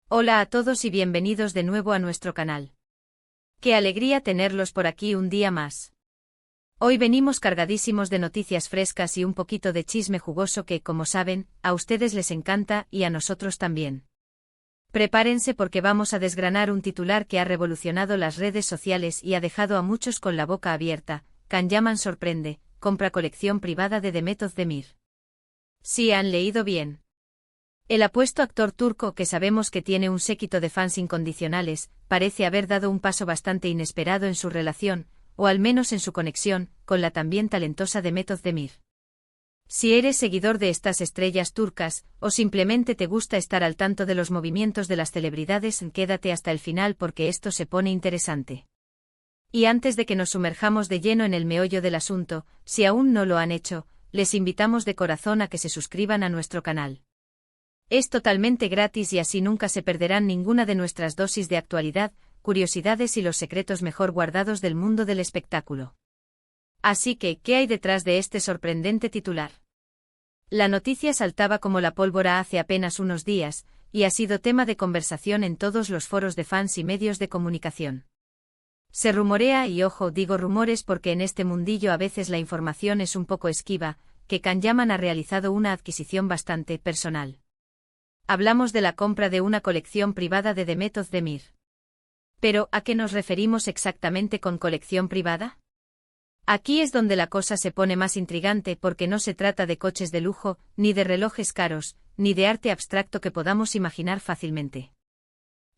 Hola a todos y bienvenidos de nuevo a nuestro canal. Qué alegría tenerlos por aquí un día más. Hoy venimos cargadísimos de noticias frescas y un poquito de chisme jugoso que, como saben, a ustedes les encanta y a nosotros también. Prepárense porque vamos a desgranar un titular que ha revolucionado las redes sociales y ha dejado a muchos con la boca abierta. Can Yaman sorprende, compra colección privada de Demet Özdemir. Sí, han leído bien. El apuesto actor turco, que sabemos que tiene un séquito de fans incondicionales, parece haber dado un paso bastante inesperado en su relación, o al menos en su conexión, con la también talentosa Demet Özdemir. Si eres seguidor de estas estrellas turcas, o simplemente te gusta estar al tanto de los movimientos de las celebridades, quédate hasta el final porque esto se pone interesante. Y antes de que nos sumerjamos de lleno en el meollo del asunto, si aún no lo han hecho, les invitamos de corazón a que se suscriban a nuestro canal. Es totalmente gratis y así nunca se perderán ninguna de nuestras dosis de actualidad, curiosidades y los secretos mejor guardados del mundo del espectáculo. Así que, ¿qué hay detrás de este sorprendente titular? La noticia saltaba como la pólvora hace apenas unos días, y ha sido tema de conversación en todos los foros de fans y medios de comunicación. Se rumorea, y ojo, digo rumores porque en este mundillo a veces la información es un poco esquiva, que Can Yaman ha realizado una adquisición bastante personal. Hablamos de la compra de una colección privada de Demet Özdemir. Pero, ¿a qué nos referimos exactamente con colección privada? Aquí es donde la cosa se pone más intrigante porque no se trata de coches de lujo, ni de relojes caros, ni de arte abstracto que podamos imaginar fácilmente.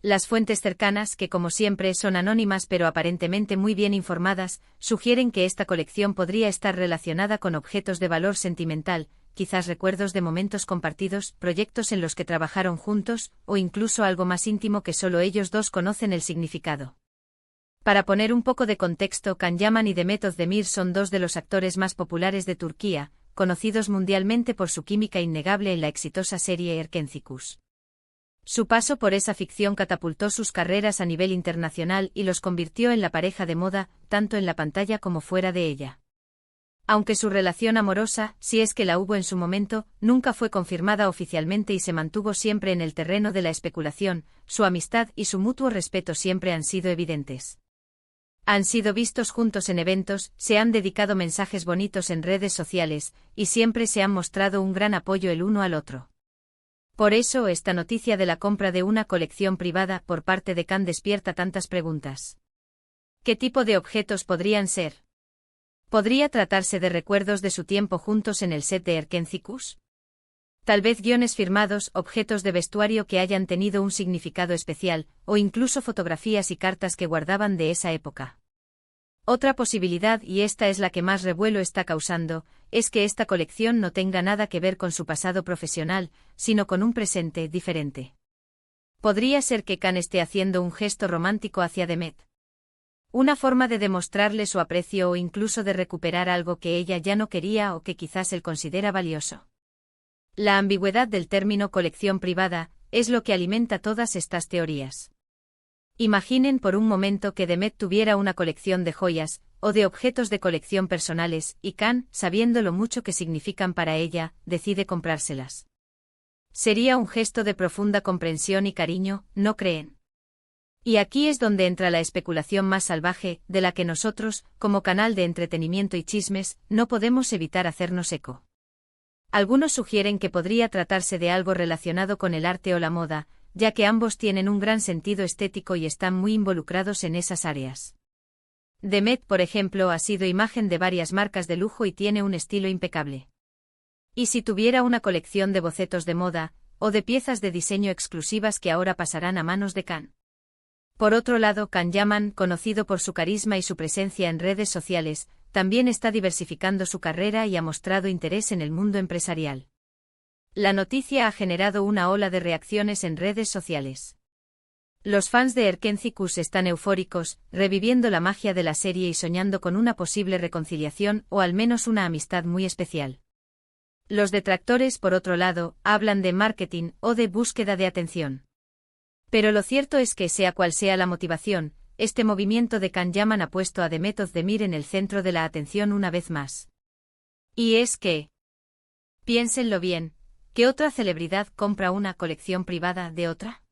Las fuentes cercanas, que como siempre son anónimas pero aparentemente muy bien informadas, sugieren que esta colección podría estar relacionada con objetos de valor sentimental, quizás recuerdos de momentos compartidos, proyectos en los que trabajaron juntos, o incluso algo más íntimo que solo ellos dos conocen el significado. Para poner un poco de contexto, Can Yaman y Demet Özdemir son dos de los actores más populares de Turquía, conocidos mundialmente por su química innegable en la exitosa serie Erkenci. Su paso por esa ficción catapultó sus carreras a nivel internacional y los convirtió en la pareja de moda, tanto en la pantalla como fuera de ella. Aunque su relación amorosa, si es que la hubo en su momento, nunca fue confirmada oficialmente y se mantuvo siempre en el terreno de la especulación, su amistad y su mutuo respeto siempre han sido evidentes. Han sido vistos juntos en eventos, se han dedicado mensajes bonitos en redes sociales, y siempre se han mostrado un gran apoyo el uno al otro. Por eso esta noticia de la compra de una colección privada por parte de Can despierta tantas preguntas. ¿Qué tipo de objetos podrían ser? ¿Podría tratarse de recuerdos de su tiempo juntos en el set de Erkenci? Tal vez guiones firmados, objetos de vestuario que hayan tenido un significado especial, o incluso fotografías y cartas que guardaban de esa época. Otra posibilidad, y esta es la que más revuelo está causando, es que esta colección no tenga nada que ver con su pasado profesional, sino con un presente diferente. Podría ser que Can esté haciendo un gesto romántico hacia Demet. Una forma de demostrarle su aprecio o incluso de recuperar algo que ella ya no quería o que quizás él considera valioso. La ambigüedad del término colección privada es lo que alimenta todas estas teorías. Imaginen por un momento que Demet tuviera una colección de joyas, o de objetos de colección personales, y Can, sabiendo lo mucho que significan para ella, decide comprárselas. Sería un gesto de profunda comprensión y cariño, ¿no creen? Y aquí es donde entra la especulación más salvaje, de la que nosotros, como canal de entretenimiento y chismes, no podemos evitar hacernos eco. Algunos sugieren que podría tratarse de algo relacionado con el arte o la moda, ya que ambos tienen un gran sentido estético y están muy involucrados en esas áreas. Demet, por ejemplo, ha sido imagen de varias marcas de lujo y tiene un estilo impecable. ¿Y si tuviera una colección de bocetos de moda, o de piezas de diseño exclusivas que ahora pasarán a manos de Can? Por otro lado, Can Yaman, conocido por su carisma y su presencia en redes sociales, también está diversificando su carrera y ha mostrado interés en el mundo empresarial. La noticia ha generado una ola de reacciones en redes sociales. Los fans de Erkenci están eufóricos, reviviendo la magia de la serie y soñando con una posible reconciliación o al menos una amistad muy especial. Los detractores, por otro lado, hablan de marketing o de búsqueda de atención. Pero lo cierto es que, sea cual sea la motivación, este movimiento de Can Yaman ha puesto a Demet Özdemir en el centro de la atención una vez más. Y es que, piénsenlo bien, ¿qué otra celebridad compra una colección privada de otra?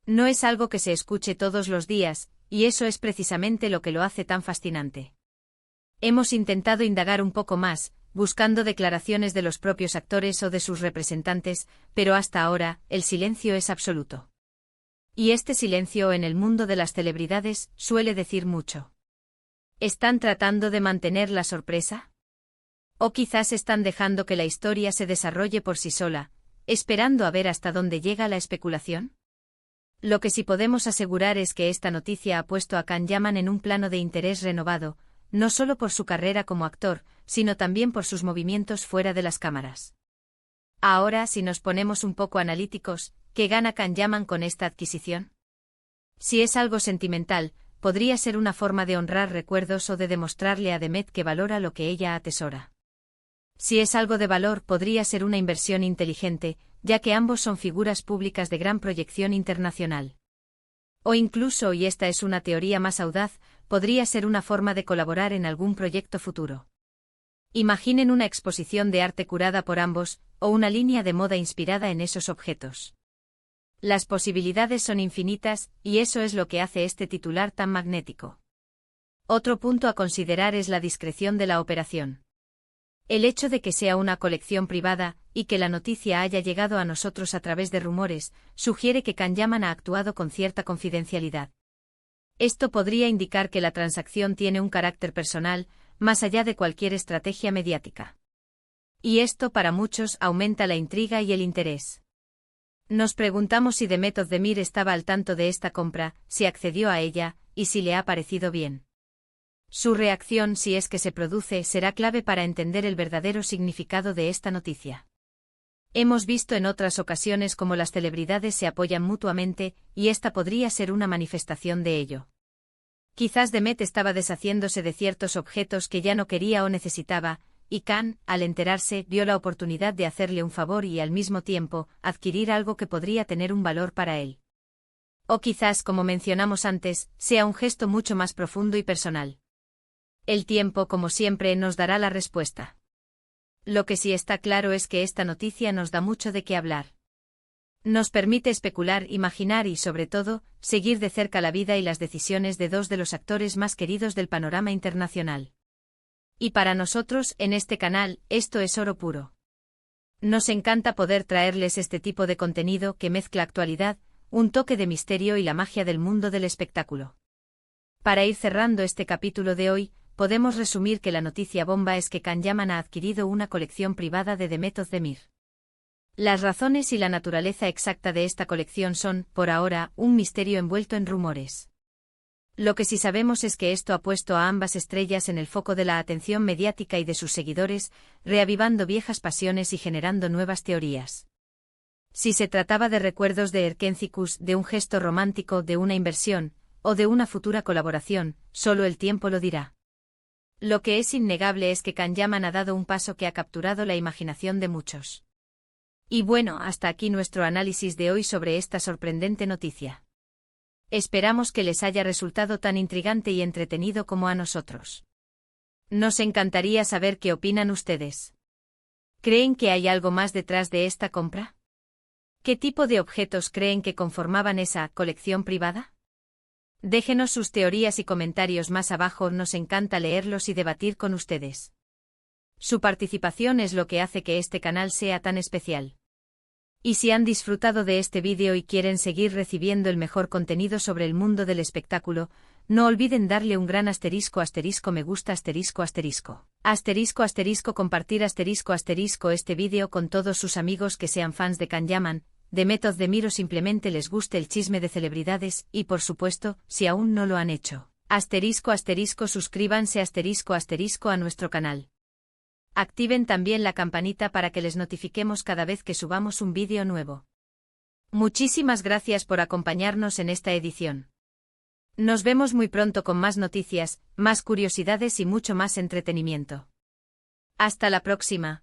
No es algo que se escuche todos los días, y eso es precisamente lo que lo hace tan fascinante. Hemos intentado indagar un poco más, buscando declaraciones de los propios actores o de sus representantes, pero hasta ahora, el silencio es absoluto. Y este silencio en el mundo de las celebridades suele decir mucho. ¿Están tratando de mantener la sorpresa? ¿O quizás están dejando que la historia se desarrolle por sí sola, esperando a ver hasta dónde llega la especulación? Lo que sí podemos asegurar es que esta noticia ha puesto a Can Yaman en un plano de interés renovado, no solo por su carrera como actor, sino también por sus movimientos fuera de las cámaras. Ahora, si nos ponemos un poco analíticos, ¿qué gana Can Yaman con esta adquisición? Si es algo sentimental, podría ser una forma de honrar recuerdos o de demostrarle a Demet que valora lo que ella atesora. Si es algo de valor, podría ser una inversión inteligente, ya que ambos son figuras públicas de gran proyección internacional. O incluso, y esta es una teoría más audaz, podría ser una forma de colaborar en algún proyecto futuro. Imaginen una exposición de arte curada por ambos, o una línea de moda inspirada en esos objetos. Las posibilidades son infinitas, y eso es lo que hace este titular tan magnético. Otro punto a considerar es la discreción de la operación. El hecho de que sea una colección privada, y que la noticia haya llegado a nosotros a través de rumores, sugiere que Can Yaman ha actuado con cierta confidencialidad. Esto podría indicar que la transacción tiene un carácter personal, más allá de cualquier estrategia mediática. Y esto para muchos aumenta la intriga y el interés. Nos preguntamos si Demet Özdemir estaba al tanto de esta compra, si accedió a ella, y si le ha parecido bien. Su reacción, si es que se produce, será clave para entender el verdadero significado de esta noticia. Hemos visto en otras ocasiones cómo las celebridades se apoyan mutuamente, y esta podría ser una manifestación de ello. Quizás Demet estaba deshaciéndose de ciertos objetos que ya no quería o necesitaba, y Can, al enterarse, vio la oportunidad de hacerle un favor y al mismo tiempo, adquirir algo que podría tener un valor para él. O quizás, como mencionamos antes, sea un gesto mucho más profundo y personal. El tiempo, como siempre, nos dará la respuesta. Lo que sí está claro es que esta noticia nos da mucho de qué hablar. Nos permite especular, imaginar y, sobre todo, seguir de cerca la vida y las decisiones de dos de los actores más queridos del panorama internacional. Y para nosotros, en este canal, esto es oro puro. Nos encanta poder traerles este tipo de contenido que mezcla actualidad, un toque de misterio y la magia del mundo del espectáculo. Para ir cerrando este capítulo de hoy, podemos resumir que la noticia bomba es que Can Yaman ha adquirido una colección privada de Demet Özdemir. Las razones y la naturaleza exacta de esta colección son, por ahora, un misterio envuelto en rumores. Lo que sí sabemos es que esto ha puesto a ambas estrellas en el foco de la atención mediática y de sus seguidores, reavivando viejas pasiones y generando nuevas teorías. Si se trataba de recuerdos de Erkencikus, de un gesto romántico, de una inversión, o de una futura colaboración, solo el tiempo lo dirá. Lo que es innegable es que Can Yaman ha dado un paso que ha capturado la imaginación de muchos. Y bueno, hasta aquí nuestro análisis de hoy sobre esta sorprendente noticia. Esperamos que les haya resultado tan intrigante y entretenido como a nosotros. Nos encantaría saber qué opinan ustedes. ¿Creen que hay algo más detrás de esta compra? ¿Qué tipo de objetos creen que conformaban esa colección privada? Déjenos sus teorías y comentarios más abajo, nos encanta leerlos y debatir con ustedes. Su participación es lo que hace que este canal sea tan especial. Y si han disfrutado de este vídeo y quieren seguir recibiendo el mejor contenido sobre el mundo del espectáculo, no olviden darle un gran asterisco me gusta compartir este vídeo con todos sus amigos que sean fans de Can Yaman, Demet Özdemir o simplemente les guste el chisme de celebridades y por supuesto, si aún no lo han hecho, suscríbanse a nuestro canal. Activen también la campanita para que les notifiquemos cada vez que subamos un vídeo nuevo. Muchísimas gracias por acompañarnos en esta edición. Nos vemos muy pronto con más noticias, más curiosidades y mucho más entretenimiento. Hasta la próxima.